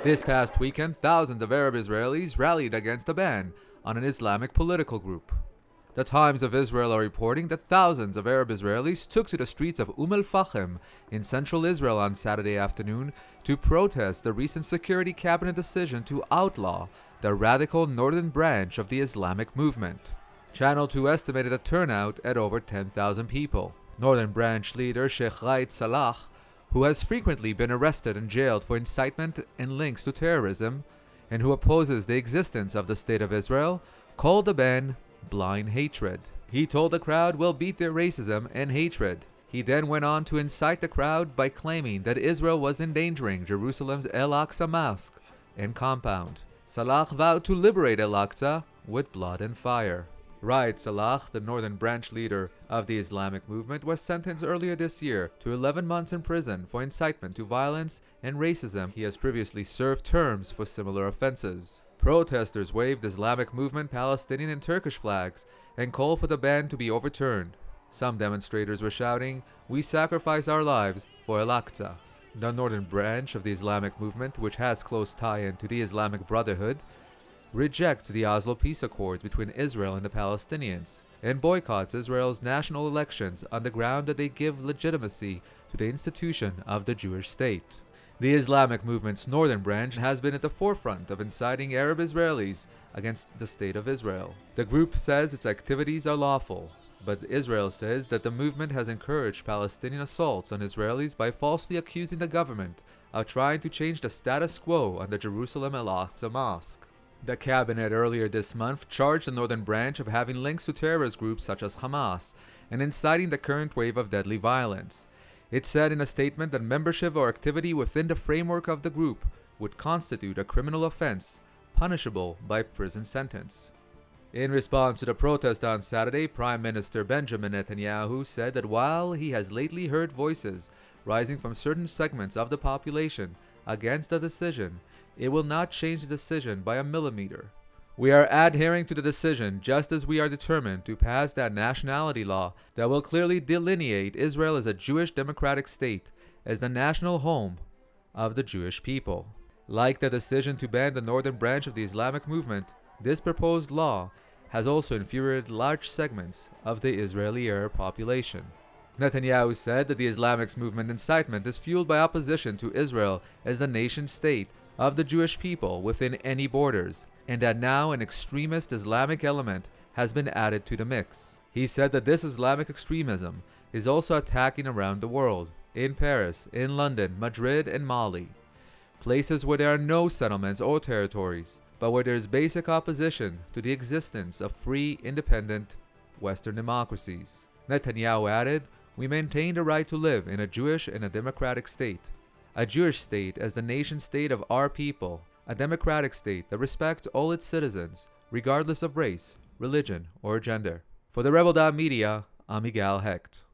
This past weekend, thousands of Arab Israelis rallied against a ban on an Islamic political group. The Times of Israel are reporting that thousands of Arab Israelis took to the streets of al-Fahim in central Israel on Saturday afternoon to protest the recent security cabinet decision to outlaw the radical northern branch of the Islamic Movement. Channel 2 estimated a turnout at over 10,000 people. Northern branch leader Sheikh Raed Salah, who has frequently been arrested and jailed for incitement and links to terrorism, and who opposes the existence of the State of Israel, called the ban blind hatred. He told the crowd will beat their racism and hatred. He then went on to incite the crowd by claiming that Israel was endangering Jerusalem's Al-Aqsa Mosque and compound. Salah vowed to liberate Al-Aqsa with blood and fire. Raed Salah, the northern branch leader of the Islamic Movement, was sentenced earlier this year to 11 months in prison for incitement to violence and racism. He has previously served terms for similar offenses. Protesters waved Islamic Movement Palestinian and Turkish flags and called for the ban to be overturned. Some demonstrators were shouting, "We sacrifice our lives for Al-Aqsa." The northern branch of the Islamic Movement, which has close tie-in to the Islamic Brotherhood, rejects the Oslo peace accords between Israel and the Palestinians, and boycotts Israel's national elections on the ground that they give legitimacy to the institution of the Jewish state. The Islamic Movement's northern branch has been at the forefront of inciting Arab Israelis against the State of Israel. The group says its activities are lawful, but Israel says that the movement has encouraged Palestinian assaults on Israelis by falsely accusing the government of trying to change the status quo on the Jerusalem Al-Aqsa Mosque. The cabinet earlier this month charged the northern branch of having links to terrorist groups such as Hamas and inciting the current wave of deadly violence. It said in a statement that membership or activity within the framework of the group would constitute a criminal offense, punishable by prison sentence. In response to the protest on Saturday, Prime Minister Benjamin Netanyahu said that while he has lately heard voices rising from certain segments of the population against the decision, it will not change the decision by a millimeter. We are adhering to the decision just as we are determined to pass that nationality law that will clearly delineate Israel as a Jewish democratic state, as the national home of the Jewish people. Like the decision to ban the northern branch of the Islamic Movement, this proposed law has also infuriated large segments of the Israeli Arab population. Netanyahu said that the Islamic Movement incitement is fueled by opposition to Israel as the nation state of the Jewish people within any borders, and that now an extremist Islamic element has been added to the mix. He said that this Islamic extremism is also attacking around the world, in Paris, in London, Madrid, and Mali, places where there are no settlements or territories, but where there is basic opposition to the existence of free, independent Western democracies. Netanyahu added, "We maintain the right to live in a Jewish and a democratic state. A Jewish state as the nation state of our people, a democratic state that respects all its citizens, regardless of race, religion, or gender." For the Rebel.Media, I'm Igal Hecht.